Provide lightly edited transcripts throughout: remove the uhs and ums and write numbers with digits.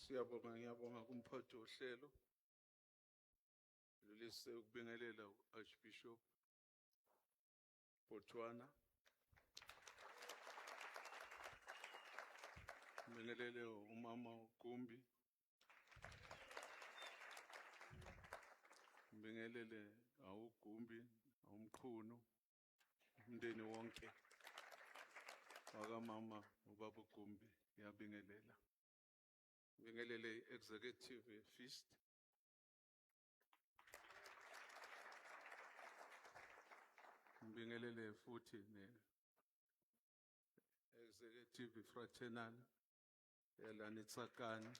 Ngiyabonga kumphathi wohlelo lolise ukubingelela u-Archbishop Botswana. Ngibingelele umama uGumbi. Ngibingelele uGumbi, umqhunu, umndeni wonke wakamama ubaba uGumbi. Ngiyabingelela. Ngibingelele executive feast. Ngibingelele futhi executive fraternal elanitsakani.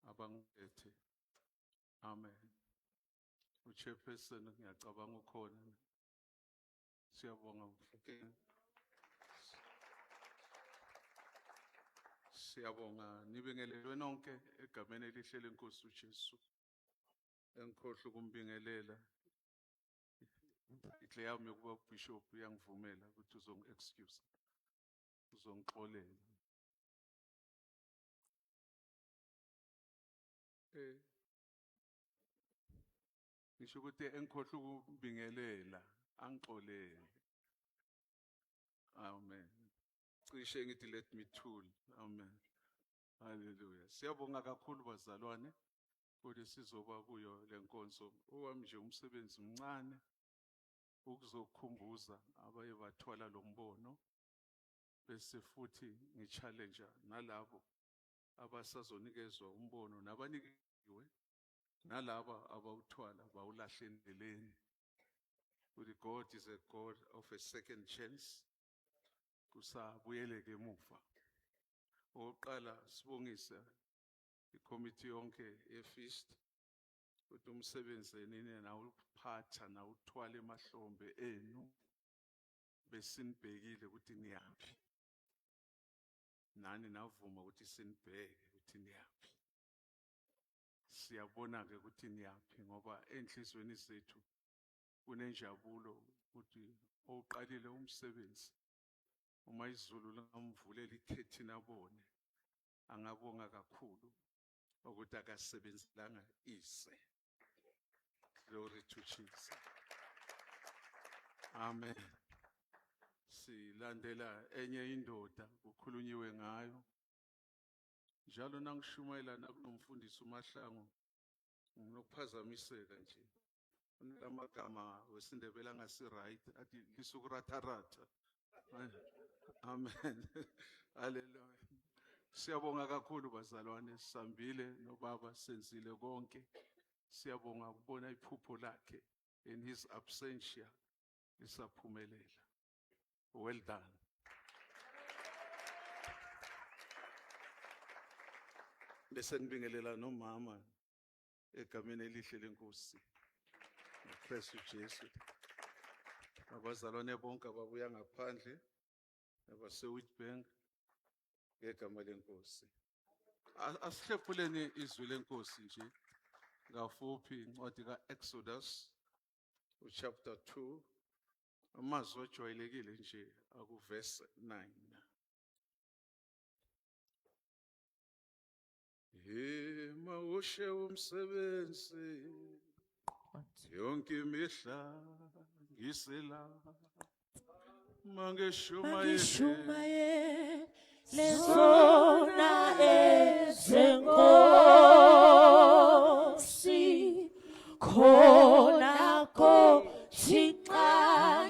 Abangiphethe. Amen. Uchairperson ngiyacabanga ukhona. Siyabonga mfukeni. Siyabonga nibingelelwe nonke egameni elihle lenkosi uJesu. Engikhohle ukumbingelela. Inhle yami yokuba ubishop uyangivumela ukuthi uzongi-excuse. Uzongixolela. Ngisho ukuthi engikhohle ukumbingelela angixolele. Amen. Cishe ngithi let me tool. Amen. Hallelujah. Siyabonga kakhulu bazalwane ukuthi sizoba kuyo lenkonzo. Owami nje umsebenzi mncane ukuzokhumbuza abaye bathwala lo mbono bese futhi ngichallenge nalabo abasazonikezwa umbono nabanikiwe nalaba abawuthwala bawulahle endleleni. Ukuthi God is a God of a second chance. Kusabuyeleke emuva. Oqala sibongisa ikomiti yonke yefeast ukuthi umsebenzi enini nawuphatha nawuthwala emahlombe enu besinibhekile ukuthi niyaphi. Nani navuma ukuthi sinibheke ukuthi niyaphi. Siyabona ke ukuthi niyaphi ngoba enhlizweni zethu kunenjabulo ukuthi oqalile umsebenzi uma izulu lingamvulela ikhethi nabone angabonga kakhulu ukuthi akasebenzelanga ise. Glory to Jesus. Amen. Silandela enye indoda kukhulunyiwe ngayo. Njalo nangishumayela nakunomfundisi uMahlangu nginokuphazamiseka nje. Unamagama wesindebele angasi right athi lisukuratarata. Amen. Hallelujah. Siyabonga kakhulu bazalwane, sambile nobaba senzile konke. Siyabonga ukubona iphupho lakhe in his absentia lisaphumelela. Well done. Bese ngibingelela nomama egameni elihle lenkosi. Kristu Jesu. Abazalwane bonke ababuya ngaphandle abase-Witbank ngegama lenkosi. Asihlephuleni izwi lenkosi nje ngafuphi incwadi ka-Exodus chapter 2 amazwi ojwayelekile nje akuverse 9. Mawushe umsebenzi yonke imihla ngisela Mangeshumaye lezona ezenkosi khonako Thixo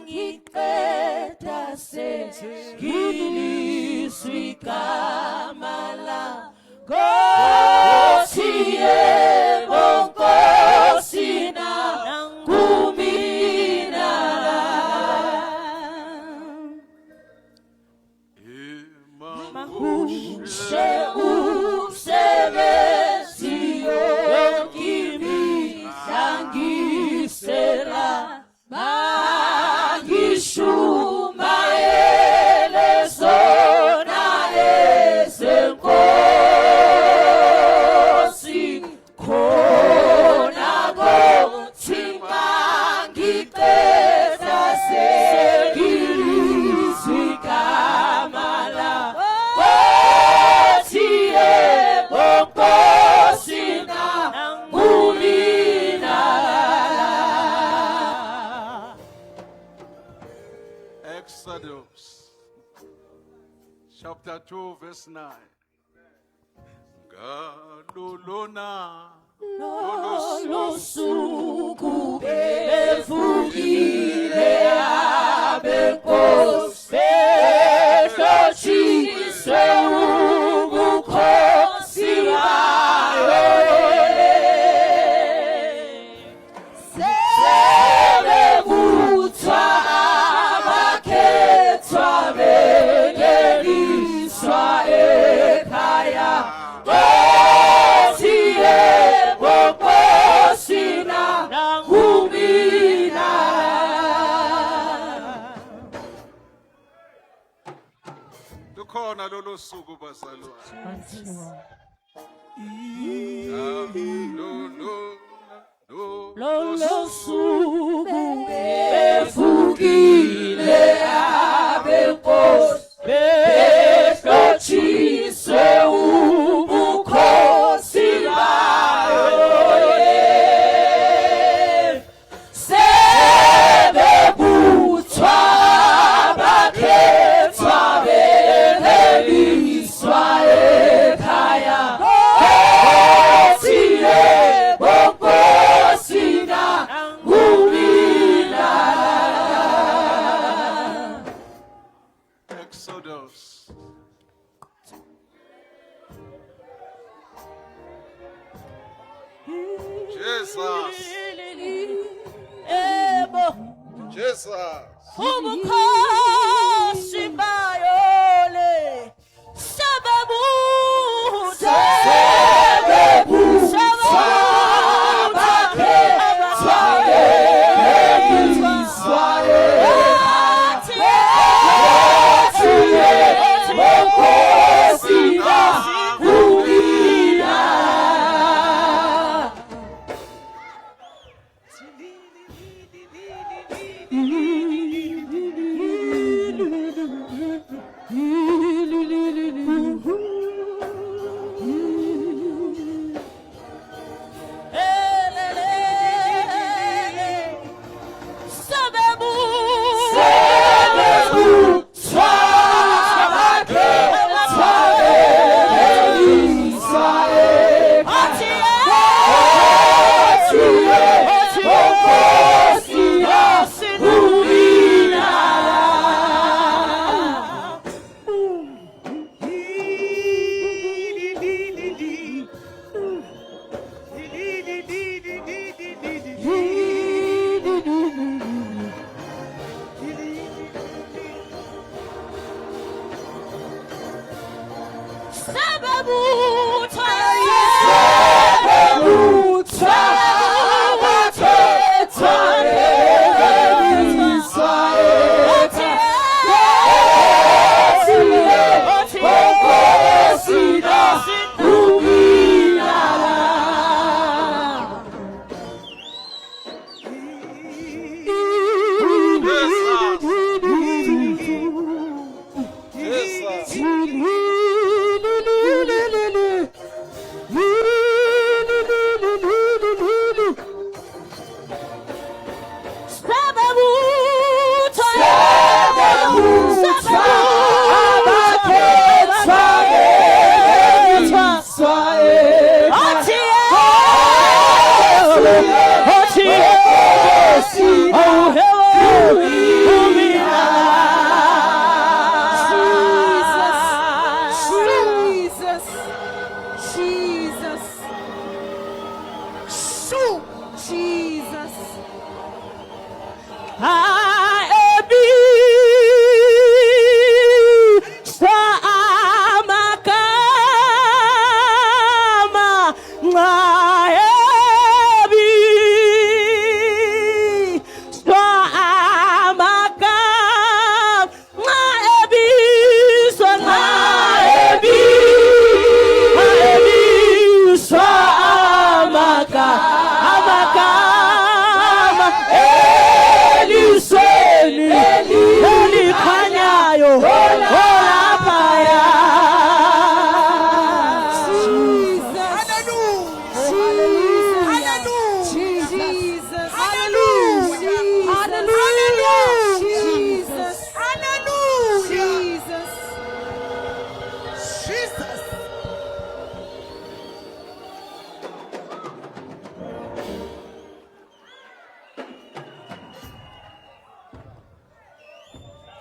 ngiqeda sengilizwi igama lakho Nkosi yebo Nkosi nangumina mahushe umsebenzi yonke ngisera mangishumayele Exodus chapter 2 verse 9. Galulona Losuku befugile abenkosi behlotshiswe ubukhosi bayo sebebuthwa abakhethwa bengeniswa ekhaya lukhona lolo suku bazalwane. Lolo suku befugile abenkosi behlotshiswe ubukhosi bayo sebebuthwa abakhethwa bengeniswa ekhaya Exodus Jesus. Jesus. Ubukhosi bayole sebebuthwa abakhethwa bengeniswa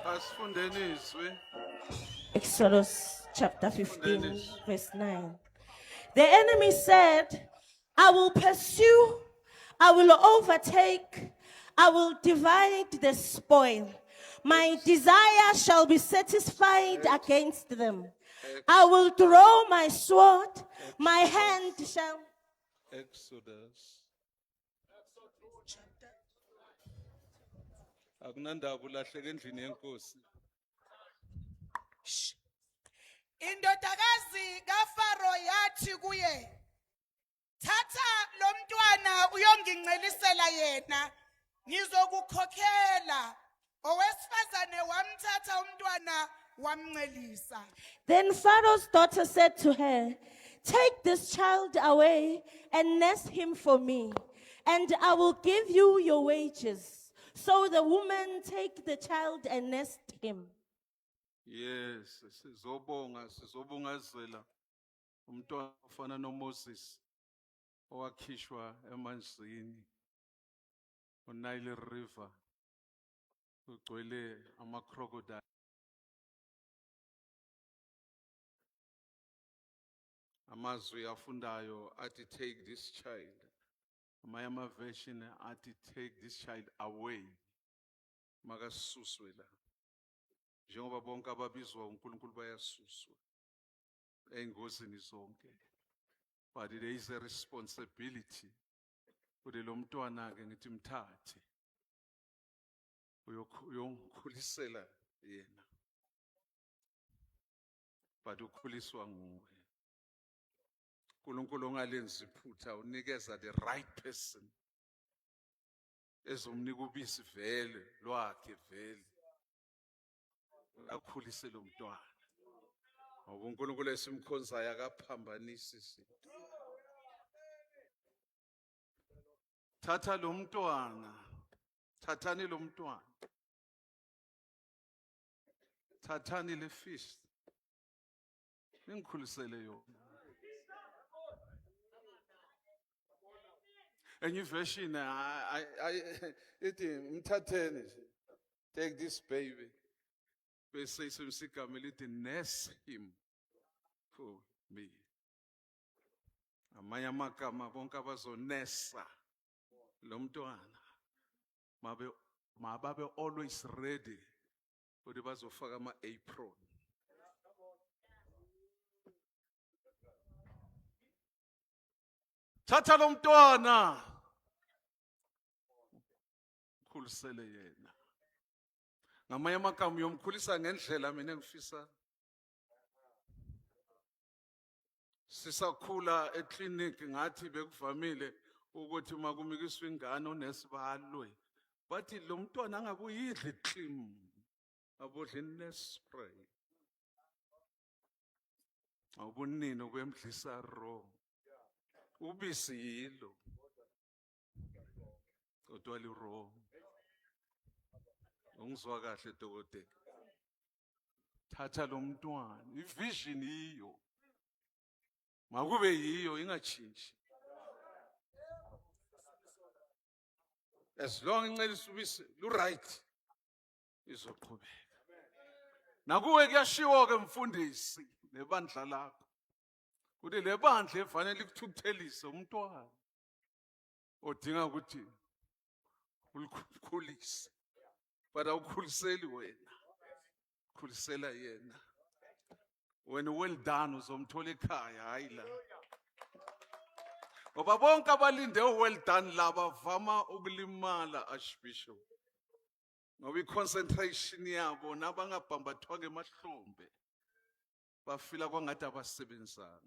Asifundeni izwi. Exodus chapter 15, Dennis. verse 9. The enemy said, I will pursue, I will overtake, I will divide the spoil. My desire shall be satisfied against them. I will draw my sword, my hand shall. Exodus. Akunandaba ulahleke endlini yenkosi. Indodakazi kaFaro yathi kuye, thatha lo mntwana uyongincelisela yena, ngizokukhokhela. Owesifazane wamthatha umntwana wamncelisa. Then Pharaoh's daughter said to her, take this child away and nurse him for me, and I will give you your wages. So the woman take the child and nursed him. Yes, sizobongazela umntwana ofana noMoses owakhishwa emanzini uNile River ugcwele ama-crocodile. Amazwi afundayo athi take this child. Amanye ama-version athi take this child away. Makasuswe la. Njengoba bonke ababizwa uNkulunkulu bayasuswa engozini zonke. But there is a responsibility. Kude lo mntwana ke ngithi mthathe. Uyokhulisela yena. But ukhuliswa nguwe. uNkulunkulu ongalenzi iphutha unikeza the right person. Ezomnika ubisi vele lwakhe vele. Akhulise lo mntwana. Ngoba uNkulunkulu esimkhonzayo akaphambanisi izinto. Thatha lo mntwana. Thathani lo mntwana. Thathani le fish. Ningikhulisele yona. Enye version ithi mthatheni nje. Take this baby. Bese isemsigama lithi nurse him for me. Amanye amagama bonke abazonesa lo mntwana. Mababe always ready ukuthi bazofaka ama-apron. Thatha lo mntwana. Khulisele yena. Ngamanye amagama uyomkhulisa ngendlela mina engifisa. Sisakhula eclinic ngathi bekuvamile ukuthi makumikiswa ingane uNesibalwe. Bathi lo mntwana angabuyidla iclim. Abodla iNespray. Awubunini obemdlisa raw. Ubisi yilo. Kodwa li raw. Ungizwa kahle dokotela. Thatha lo mntwana. Ivision yiyo. Makube yiyo ingachinji. As long incelisa ubisi lu right izoqhubeka. Nakuwe kuyashiwo ke mfundisi nebandla lakho. Uthi le bandla efanele ikuthukuthelise umntwana. Odinga ukuthi ulikhulise. But awukhuliseli wena. Khulisela yena. When well done uzomthola ekhaya hayi la. Ngoba bonke abalinde well done laba vama ukulimala Archbishop. Ngoba i-concentration yabo nabangabhambathwa emahlombe bafila kwangathi abasebenzana.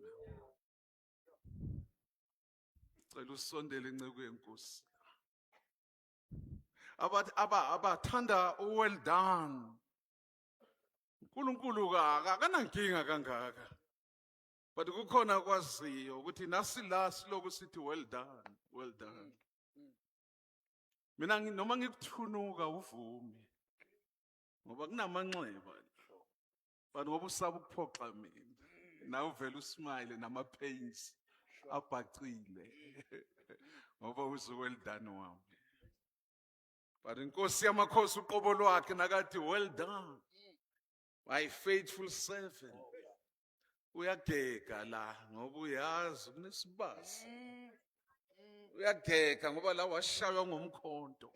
Cela usondele inceke yenkosi. Abathanda well done. uNkulunkulu akanankinga kangaka. But kukhona kwaziyo ukuthi nasila siloku sithi well done, well done. Mina noma ngikuthunuka uvumi. Ngoba kunamanxeba. But ngoba usaba ukuphoxa mina. Na uvela usmile nama pains abhacile. Ngoba uzu well done wami. But inkosi yamakhosi uqobo lwakhe nakathi, well done, my faithful servant. Uyageka la ngoba uyazi kunesibasi. Uyageka ngoba la washaywa ngomkhonto.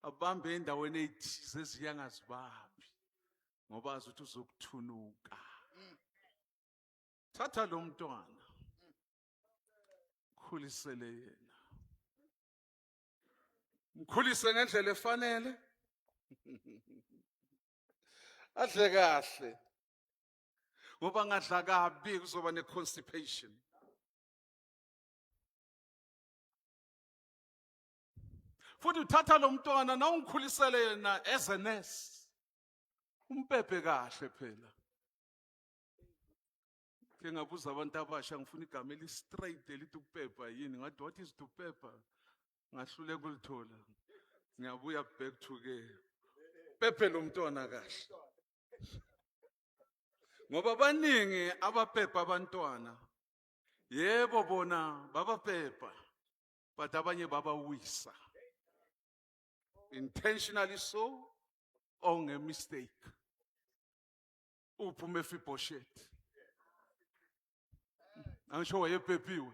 Abambe endaweni ezithize eziyangazibambi ngoba azi ukuthi uzokuthunuka. Thatha lo mntwana. Khulisele yena. Mkhulise ngendlela efanele. Adle kahle. Ngoba ngadla kabi kuzoba ne-constipation. Futhi uthatha lo mntwana na ungikhulisele yena as a nurse. Umpephe kahle phela. Ke ngabuza abantu abasha ngifuna igama eli straight elithi ukupepa yini ngathi what is to pepper? Ngahlule kulithola. Ngiyabuya back to ke. Pepe lo mntwana kahle. Ngoba baningi abapepa abantwana. Yebo bona babapepa. But abanye babawisa. Intentionally so or a mistake. Uphume Mephibosheth. Angisho wayepepiwe.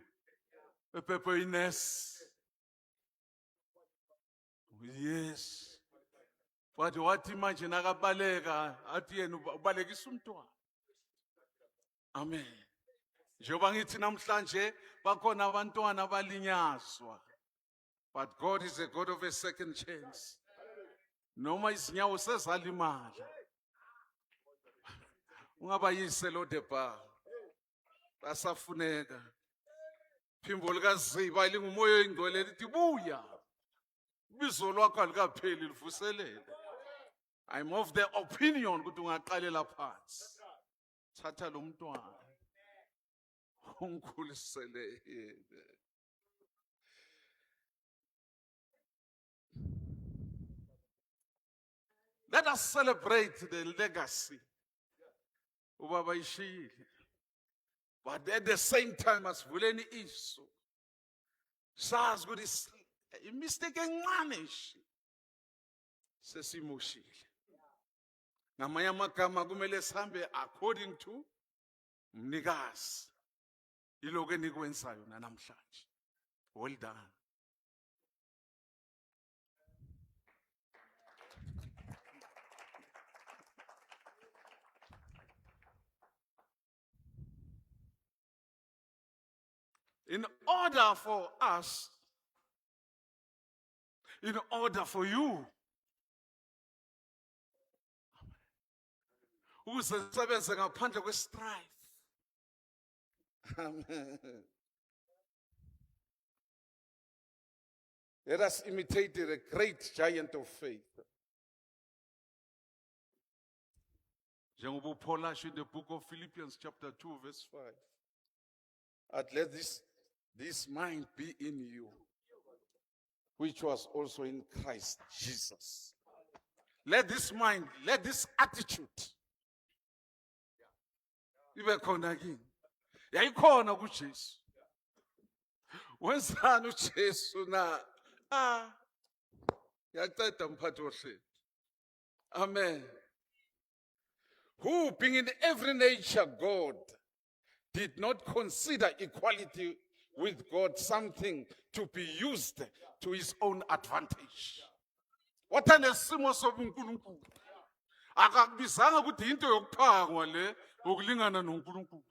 Epepe Ines. Yes. But what imagine akabaleka athi yena ubalekisa umntwana. Amen. Njengoba ngithi namhlanje bakhona abantwana abalinyazwa. But God is a God of a second chance. Noma izinyawo sezalimala. Ungabayise lo deba. Basafuneka. Phimbo likaZiba lingumoya oyingcwele lithi buya. Ibizo lwakho alikapheli livuselele. I'm of the opinion ukuthi ungaqalela phansi. Thatha lo mntwana. Ungikhulisele yena. Let us celebrate the legacy. Ubaba ishiyile. But at the same time asivuleni iso. Sazi ukuthi imistake encane nje. Sesimoshile. Ngamanye amagama kumele sihambe according to umnikazi. Iloko enikwenzayo namhlanje. Well done. In order for us, in order for you, ukusebenza ngaphandle kwe-strife. Amen. Let us imitate the great giant of faith. Njengoba uPaul asho in the book of Philippians chapter 2 verse 5. At let this mind be in you, which was also in Christ Jesus. Let this mind, let this attitude ibe khona kini. Yayikhona kuJesu. Wenzani uJesu na? Yaqeda mphathi wohlelo. Amen. Who being in every nature God did not consider equality with God something to be used to his own advantage. Watanesimo sobunkulunkulu. Akakubizanga ukuthi into yokuphangwa le ukulingana noNkulunkulu.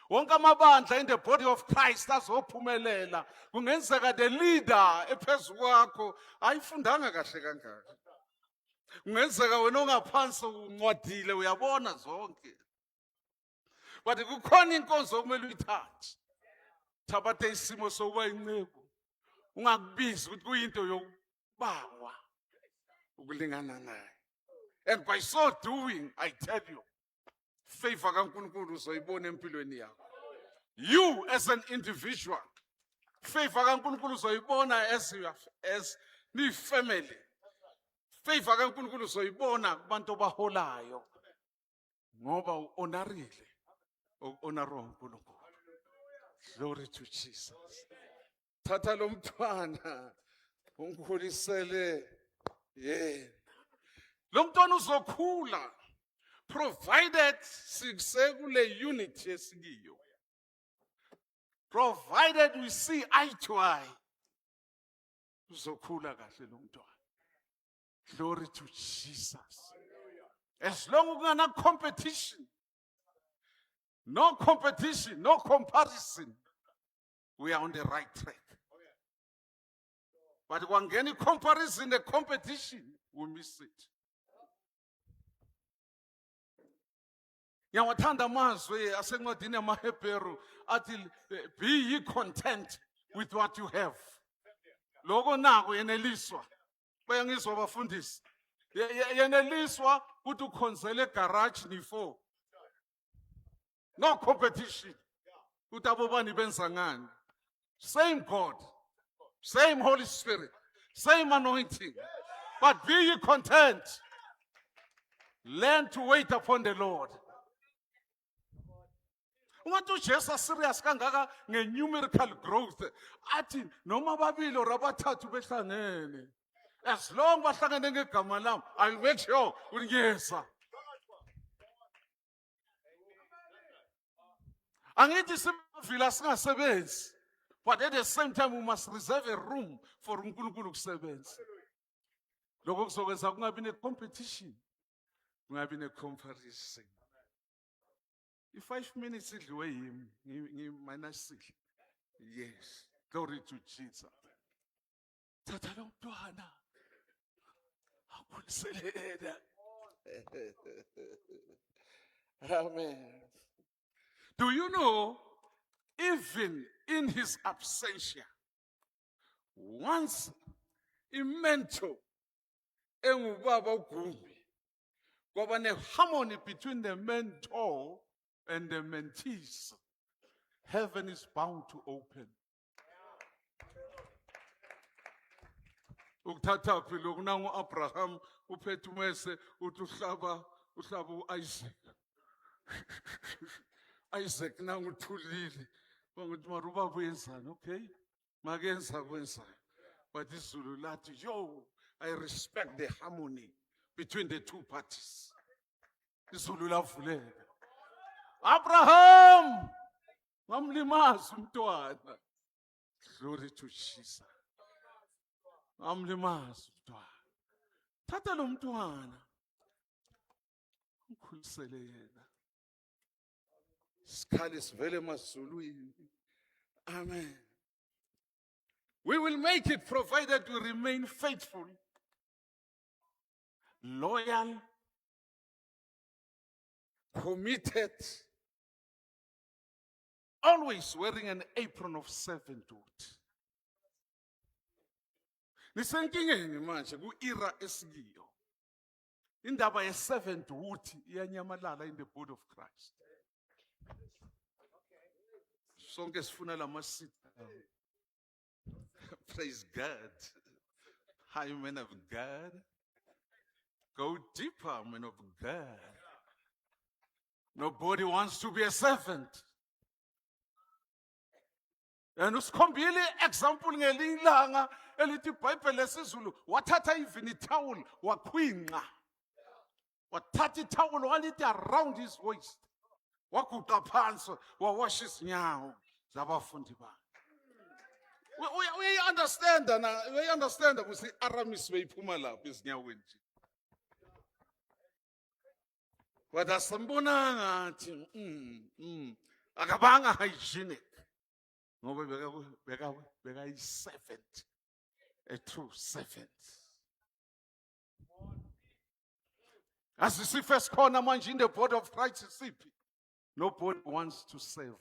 Wonke amabandla in the body of Christ azophumelela. Kungenzeka the leader ephezulu kwakho ayifundanga kahle kangaka. Kungenzeka wena ongaphansi uncwadile uyabona zonke. But kukhona inkonzo okumele uyithathe. Thabathe isimo sokuba inceku. Ungakubizi ukuthi kuyinto yokubangwa ukulingana naye. And by so doing, I tell you, favor kaNkulunkulu uzoyibona empilweni yakho. You as an individual, favor kaNkulunkulu uzoyibona as ni family. Favor kaNkulunkulu uzoyibona kubantu abaholayo. Ngoba uhonorile. Honor uNkulunkulu. Glory to Jesus. Thatha lo mntwana Ungikhulisele yena. Lo mntwana uzokhula provided siksekule unity esikiyo. Provided we see eye to eye. Uzokhula kahle lo mntwana. Glory to Jesus. As long as we're not competition, no comparison, we are on the right track. But when any comparison, the competition, we miss it. Yawathanda amazwi asencwadini yamaHebheru athi be ye content with what you have. Lokho nako yeneliswa. Bayangizwa abafundisi. Yeneliswa ukuthi ukhonzele garage ni4. No competition. Ukuthi abobani benza ngani. Same God. Same Holy Spirit. Same anointing. But be ye content. Learn to wait upon the Lord. Umuntu uJesu serious kangaka nge-numerical growth athi noma babili or abathathu behlangene as long bahlangene ngegama lami I'll make sure uyeza. Angithi simavila singasebenzi, but at the same time we must reserve a room for uNkulunkulu ukusebenza. Lokho kuzokwenza kungabi ne-competition, kungabi ne-comparison. I-5 minutes idliwe yimi, ngi-minus 6. Yes, glory to Jesus. Thatha lo mntwana, akhulisele yena. Amen. Do you know, even in his absentia, once imento engubaba uGumbi, kwaba ne-harmony between the mentor and the mentees, heaven is bound to open. Ukuthatha phi lokhu nangu Abraham uphethe umese uthi uhlaba uIsaac. Isaac nangu uthulile. Banguthi maruba buyenzani, okay? Makenza kwenzayo. But isiZulu lathi, yo, I respect the harmony between the two parties. IsiZulu lavuleka. Abraham, ngamlimaza umntwana. Glory to Jesus. Ngamlimaza umntwana. Thatha lo mntwana. Ukhulisele yena. Sikhali sivele emazulwini. Amen. We will make it provided we remain faithful, loyal, committed, always wearing an apron of servanthood. Nisenkingeni manje ku-era esikiyo. Indaba ye-servanthood iyanyamalala in the body of Christ. Sonke sifuna lama-sit down. Praise God. Hi, men of God. Go deeper, men of God. Nobody wants to be a servant. And usikhombile example ngelinye ilanga elithi iBhayibheli lesizulu wathatha even itawul wakhwinqa. Wathatha itawul walithi around his waist. Waguqa phansi wawash izinyawo zabafundi bakhe. We understand ukuthi Aramis beyiphuma lapho ezinyaweni nje. But asambonanga athi akabanga hygienic. Ngoba beka servant, a true servant. As you see first corner manje in the body of Christ isiphi? Nobody wants to serve.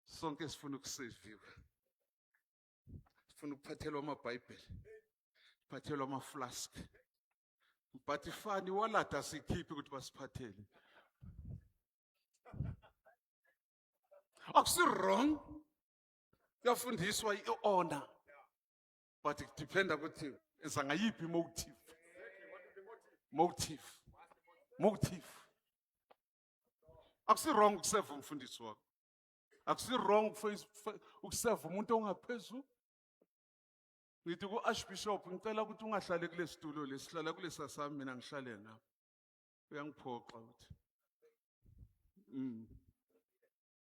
Sonke sifuna ukuseviwa. Sifuna ukuphathelwa amaBhayibheli. Siphathelwa amaflask. But ifani walata sikhiphi ukuthi basiphathele. Akusi wrong. Kuyafundiswa i-honor. But it depends ukuthi enza ngayiphi motive. Motive. Akusi wrong ukuserve umfundisi wakho. Akusi wrong ukuserve umuntu ongaphezulu. Ngithi ku-Archbishop ngicela ukuthi ungahlali kule situlo lesihlala kulesa sami mina ngihlale ngapha. Uyangiphoqa uthi.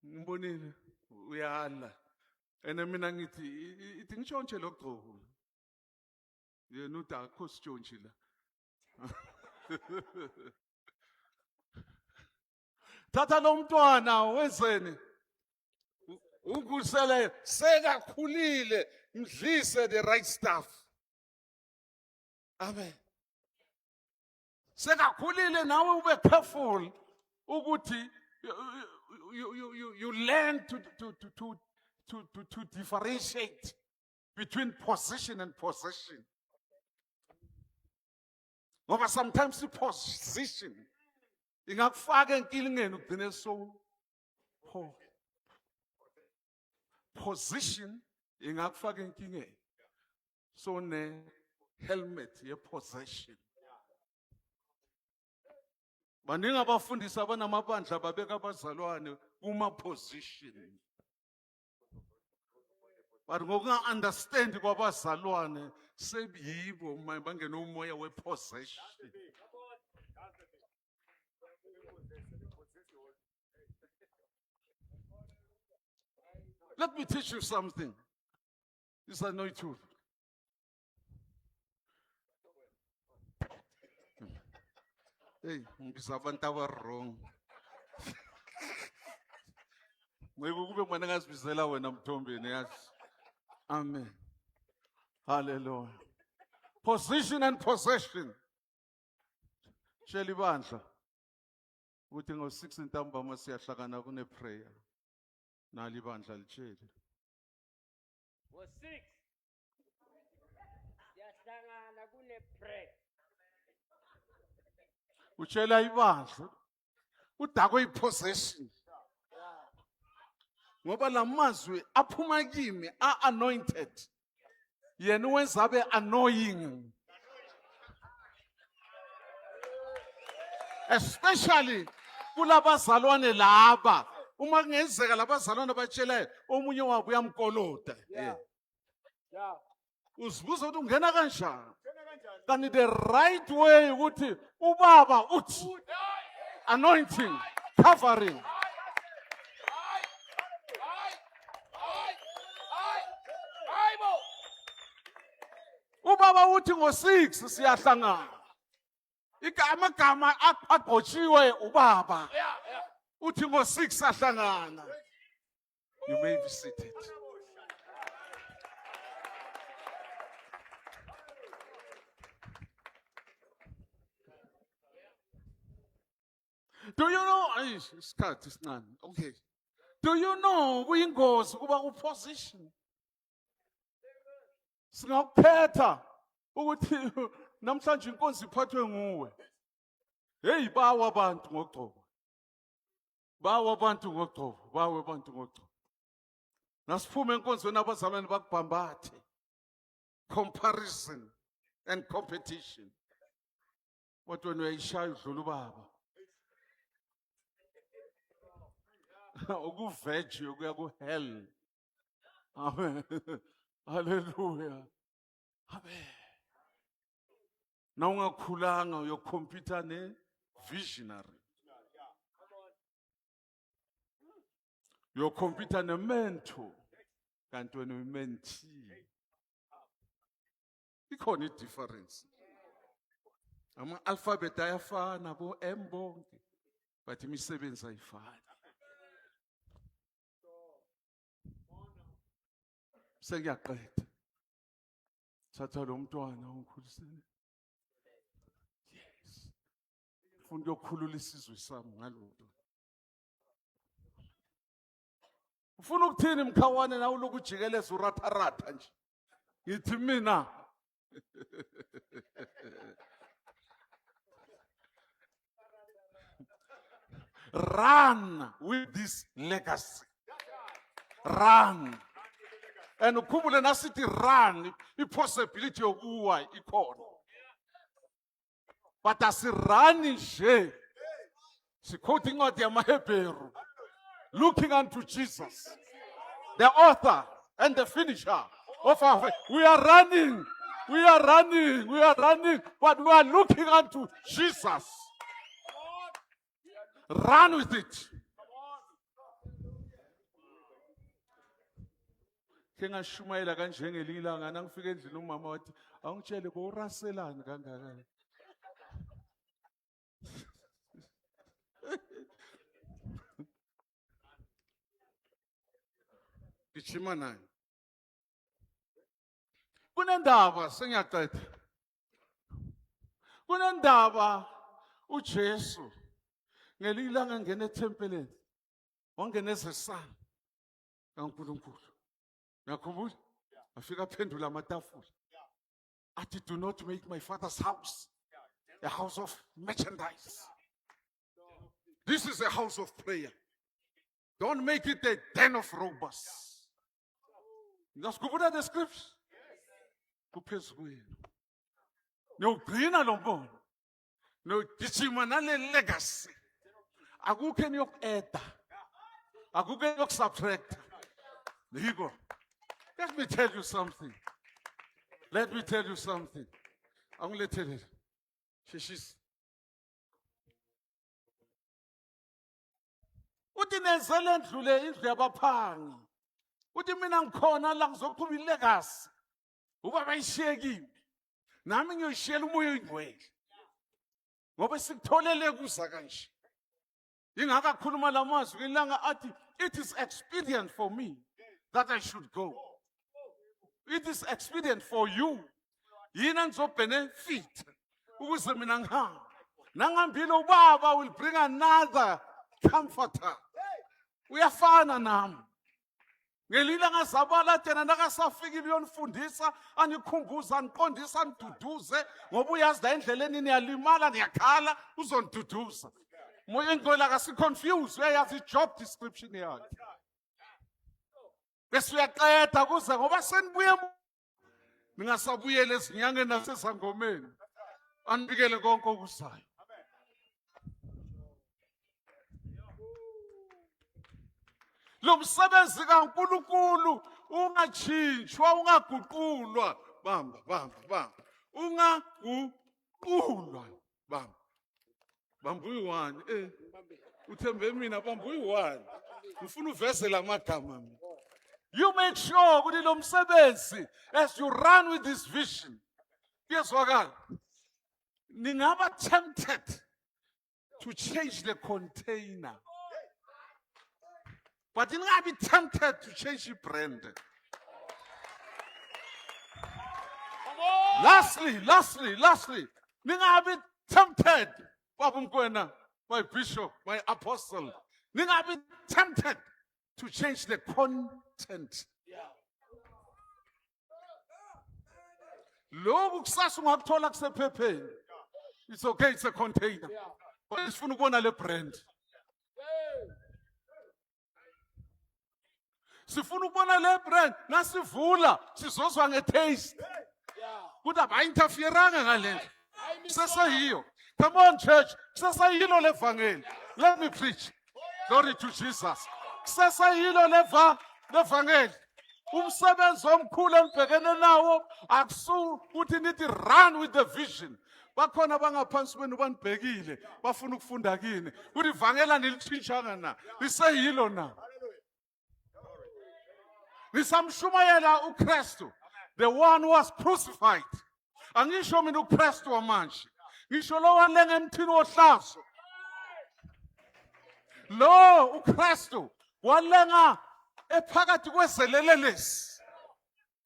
Ngibonile uyala. Ene mina ngithi ithi ngitshontshe lokugqoka. Yena uthi akho sitshontshe la. Thatha lo mntwana wenzeni? Ukusele sekakhulile mdlise the right stuff. Amen. Sekakhulile nawe ube careful ukuthi you learn to differentiate between position and possession. Ngoba sometimes position ingakufaka enkingeni ugcine so position ingakufaka enkingeni. So ne helmet ye possession. Baningi abafundisi abanamabandla babeka abazalwane kuma position. But ngokunga understand kwabazalwane sebiyibo bangena umoya we possession. Let me teach you something. This I know it too. Hey, ngisabantu abarong. Maybe kube mwana ngazibizela wena mthombeni yazi. Amen. Hallelujah. Position and possession. Sheli bandla. Ukuthi ngo-6 ntambama siyahlakana kune prayer. Nali bandla litsheli. Ngo-6 siyahlangana kune-prayer. Utshela ibandla. Udakwe ipossession. Ngoba lamazwi aphuma kimi anointed. Yena wenza abe annoying. Especially kulabazalwane laba. Uma kungenzeka labazalwane batshela omunye wabo uyamkolota. Uzibuza ukuthi ungena kanjani? Kanti the right way ukuthi ubaba uthi anointing, covering. Ubaba uthi ngo-6 siyahlangana. Igama agqotshiwe ubaba. Uthi ngo-6 sahlangana. You may be seated. Do you know? Isikhathi isincane. Okay. Do you know kuyingozi kuba ku-position? Singakuphetha ukuthi namhlanje inkonzo iphathwe nguwe. Hey bawa abantu ngogcobo. Bawa abantu ngogcobo, bawa abantu ngogcobo. Nasiphume enkonzweni abazalwane bakubhambathe. Comparison and competition. What when uyayishaya udlula ubaba. Ukuveji ukuya ku hell. Amen. Hallelujah. Amen. Na ungakhulanga uyokhompyutha ne visionary. Uyokhompyutha ne mentor. Kanti wena umentee. Ikhona i-difference. Ama-alphabet ayafana bo M bonke. But imisebenzi ayifani. Sengiyaqeda. Thatha lo mntwana ungikhulisele. Yes. Ufuna ukukhulula isizwe sami ngalolu. Ufuna ukuthini mkhawane nawe lokujikeleza uratharatha nje. Ngithi mina. Run with this legacy. Run. And ukhumbule nasithi run, i-possibility yokuwa ikhona. But asirani nje. Sikhotha incwadi yamaHebheru. Looking unto Jesus, the author and the finisher of our faith. We are running. We are running. We are running. But we are looking unto Jesus. Run with it. Ke ngashumayela kanjengelilanga nangifika endlini umama wathi awungitshele bowuraselani kangaka. Gijima naye. Kunendaba sengiyaqeda. Kunendaba uJesu ngelilanga ngene ethempeleni. Wangena ezesana kaNkulunkulu. Ngiyakhumbula afika aphendula amatafula. Athi do not make my father's house a house of merchandise. This is a house of prayer. Don't make it a den of robbers. Ngasikhumbula the scriptures. Kuphezu kwenu. Niyogcina lo mbono. Niyogijima nale legacy. Akukho eniyoku-eda. Akukho eniyoku-subtract. Niko. Let me tell you something. Let me tell you something. Angilethele. Sheshisi. Uthi nenzele ndlule indlu yabaphangi. Uthi mina ngikhona la ngizoqhuba ilegacy. Ubaba ishiyekile. Nami ngiyoshiyela umoya oyingcwele. Ngoba sikutholele kuza kanje. Ingaka khuluma lamazwi ngelanga athi it is expedient for me that I should go. It is expedient for you. Yina ngizobenefit ukuze mina ngihamba. Nangambile ubaba will bring another comforter. Uyafana nami. Ngelilanga zabala thina nakasafikile uyonifundisa anikhumbuza aniqondisa aniduduze ngoba uyazi la endleleni niyalimala niyakhala uzoniduduza. Moya ngicela akasiconfuse uyayazi i-job description yakhe. Bese uyaqeda kuze ngoba senibuye ningasabuyela ezinyangeni nasezangomeni. Anibikele konke okuzayo. Lo msebenzi kaNkulunkulu ungachintshwa ungaguqulwa bamba ungaguqulwa bamba uyi-1 uthembe mina bamba uyi-1 ngifuna uvezela amagama mina. You make sure ukuthi lo msebenzi as you run with this vision kuyezwakala ningaba tempted to change the container. But you're not be tempted to change your brand. Lastly, you're not be tempted, my bishop, my apostle. You're not be tempted to change the content. It's okay, it's a container. But it's for the brand. Sifuna ukubona le brand nasivula sizozwa ngetaste. Kuda bayinterferanga ngale. Sesayiyo. Come on church, sesayilo levangeli. Let me preach. Glory to Jesus. Sesayilo levangeli. Umsebenzi omkhulu enibhekene nawo akusu uthi nithi run with the vision. Bakhona bangaphansi kwenu banibhekile bafuna ukufunda kini. Uthi ivangela nilitshintshanga na. Liseyilo na. Nisamshumayela uKristu, the one who was crucified. Angisho mina uKristu wamanje. Ngisho lo walenga emthini wohlazo. Lo uKristu walenga ephakathi kwezelelelesi.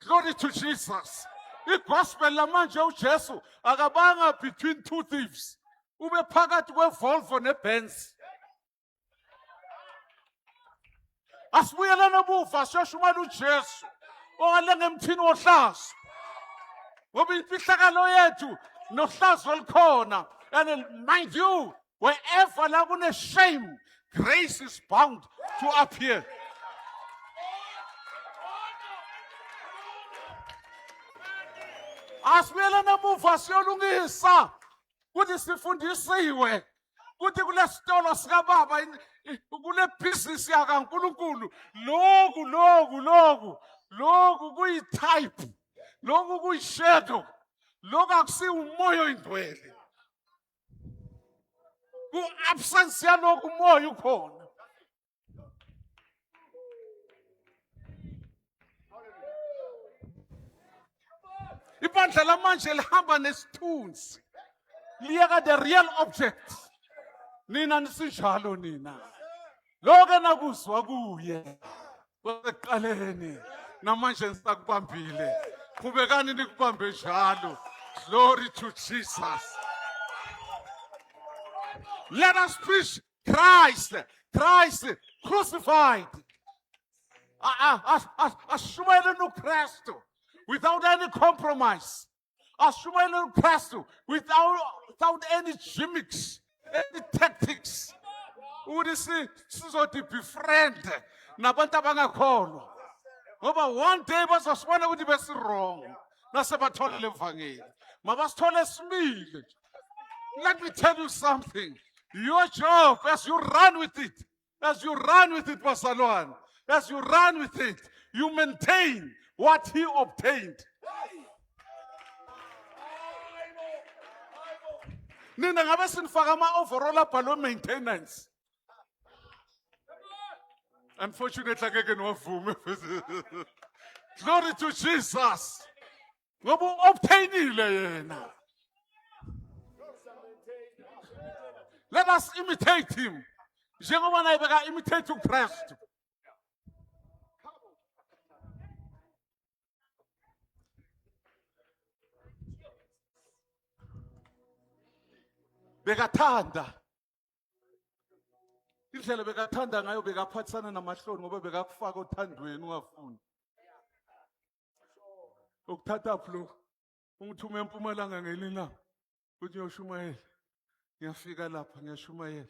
Glory to Jesus. igospel lamanje uJesu akabanga between two thieves. Ube phakathi kweVolvo neBenz. Asibuyelane emuva siyoshumayela uJesu owalenga emthini wohlazo. Ngoba imfihlakalo yethu nohlazo olukhona. And mind you, wherever la kune shame, grace is bound to appear. Asibuyelane emuva siyolungisa ukuthi sifundisiwe ukuthi kule sitolo sikababa kule business yakaNkulunkulu Lokhu kuyi-type, lokhu kuyi-shadow, lokhu akusiyo umoya oyingcwele. Ku-absence yalokhu umoya ukhona. Ibandla lamanje lihamba nesithunzi. Liyeka the real object. Nina nisinjalo nina. Lokho nakuzwa kuye. Kwasekuqaleni namanje nisakubambile. Qhubekani nikubambe njalo. Glory to Jesus. Let us preach Christ. Christ crucified. Ashumayele uKristu without any compromise. Ashumayele uKristu without any gimmicks, any tactics. Ukuthi sizothi befriend nabantu abangakholwa. Ngoba one day bazosibona ukuthi besirong. Nase bathola levangeli. Mabasithole simile. Let me tell you something. Your job, as you run with it, Pastor Loan, as you run with it, you maintain what he obtained. Nina ngabe sinifaka ama-overall abhalwe maintenance. Unfortunately, angeke niwavume. Glory to Jesus. Ngoba obtainile yena. Let us imitate him. Njengoba naye beka imitate uKristu. Bekathanda. Indlela bekathanda ngayo bekaphathisana namahloni ngoba bekakufaka othandweni ungafuni. Ukuthatha phlo ungithume eMpumalanga ngelina. Uthi uyoshumayela. Ngiyafika lapha ngiyashumayela.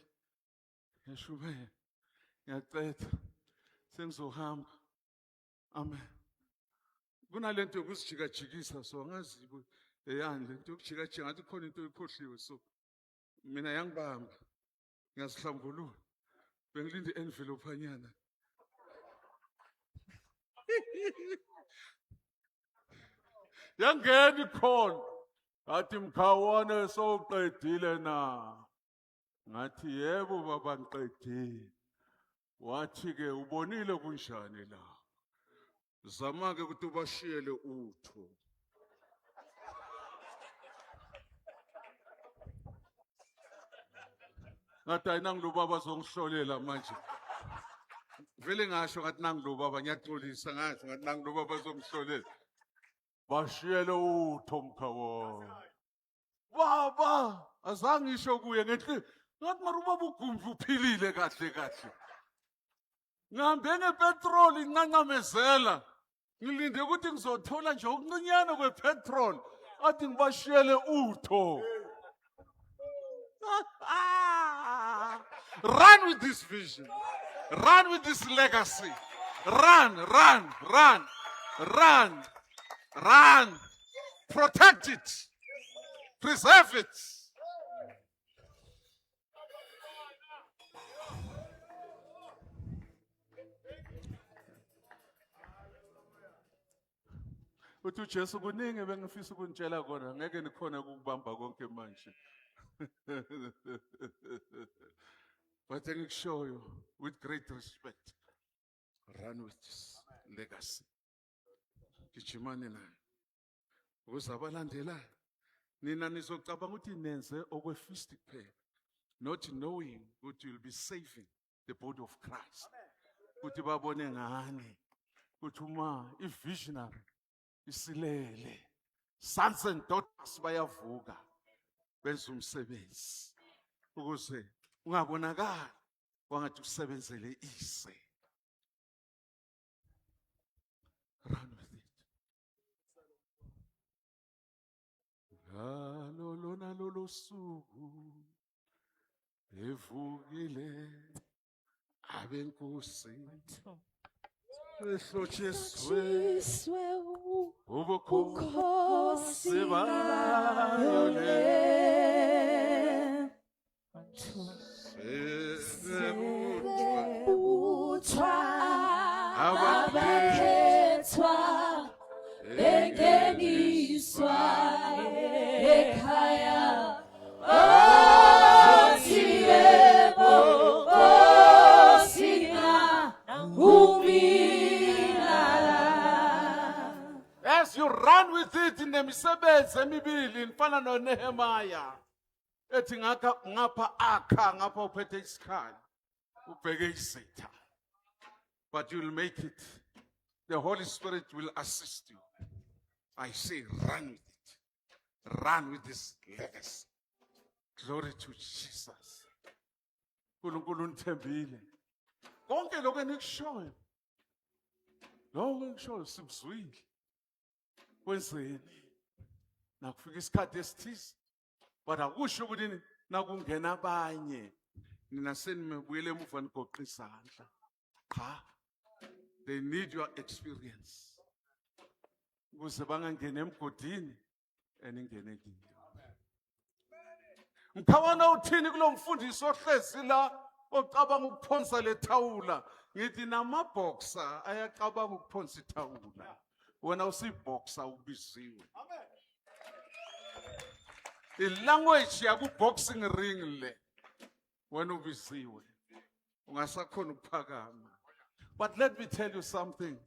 Ngiyaqeda. Sengizohamba. Amen. Kunalento yokusijikajikisa so angazi eyani lento yokujikajika ngathi khona into ekhohliwe so mina yangibamba. Ngiyasihlambulula. Bengilinde envelope anyana. Yangena ikhona. Ngathi Mkhawane sowuqedile na. Ngathi yebo baba ngiqedile. Wathi ke ubonile kunjani la. Zama ke ukuthi ubashiyele utho. Ngathi ayinangu lo baba zongihlolela manje. Vele ngasho ngathi nangu lo baba ngiyaxolisa ngasho ngathi nangu lo baba zongihlolela. Bashiyele utho Mkhawane. Baba azange ngisho kuye ngenhliziyo ngathi mara ubaba uGumbi uphilile kahle. Ngihambe ngepetrol incancamezela. Ngilinde ukuthi ngizothola nje okuncinyane kwepetrol. Athi ngibashiyele utho. Run with this vision. Run with this legacy. Run. Protect it. Preserve it. Uthi uJesu kuningi bengifisa ukunitshela kona ngeke nikhona ukubamba konke manje. But I show you with great respect. Run with this legacy. Gijimani nayo. Ukuze abalandelayo nina nizocabanga ukuthi nenze okwefistic prayer, not knowing that you'll be saving the body of Christ. Ukuthi babone ngani ukuthi uma i-visionary isilele, sons and daughters bayavuka benza umsebenzi ukuze ungabonakala wangathi usebenzele ise. Run with it. Lolo suku evukile abenkosi ehlotshiswe ubukhosi bayo le abakhethwa sinemisebenzi emibili nifana noNehemaya ethi ngapha akha ngapha uphethe isikhali ubheke isitha. But you'll make it. The Holy Spirit will assist you. I say run with it. Run with this legacy. Glory to Jesus. uNkulunkulu unithembile. Konke lokho enikushoyo. Lokho engishoyo sikuzwile. Kwenzeni? Nakufika isikhathi esithize. But akusho ukuthi nakungena abanye nina senimebuyele emuva nigoqa izandla. Cha. They need your experience. Ukuze bangangena emgodini eningene kiyo. Mkhawana uthini kulo mfundisi ohlezi la ocabanga ukuphonsa le thawula? Ngithi namaboxer ayacabanga ukuphonsa ithawula. Wena usiboxer ubiziwe. Ilanguage yakuboxing ring le. Wena ubiziwe. Ungasakhona ukuphakama. But let me tell you something.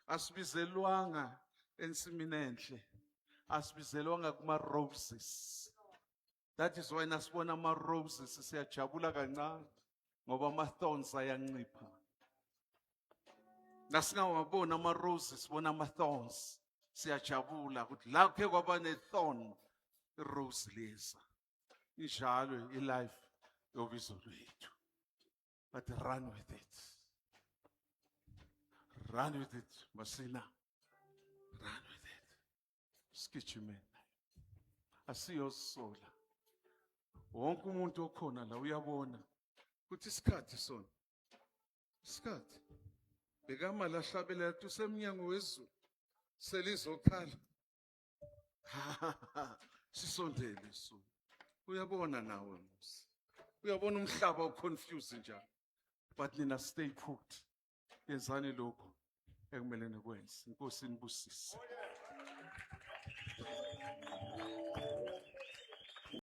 Asibizelwanga ensimini enhle. Asibizelwanga kuma roses. That is why nasibona ama roses siyajabula kancane ngoba ama thorns ayancipha. Nasingawabona ama roses sibona ama thorns siyajabula ukuthi la ke kwaba ne thorn rose leza. Injalo ilife yobizo lwethu. But run with it. Run with it, Masina. Run with it. Skitchman. Asiyosola. Wonke umuntu okhona la uyabona ukuthi isikhathi sona. Isikhathi. Bekama la hlabela ukuthi usemnyango wezulu. Selizokhala. Sisondele so. Uyabona nawe Musa. Uyabona umhlaba uconfuse njalo. But nina stay put. Yenzani lokho ekumele nikwenze. Inkosi inibusise.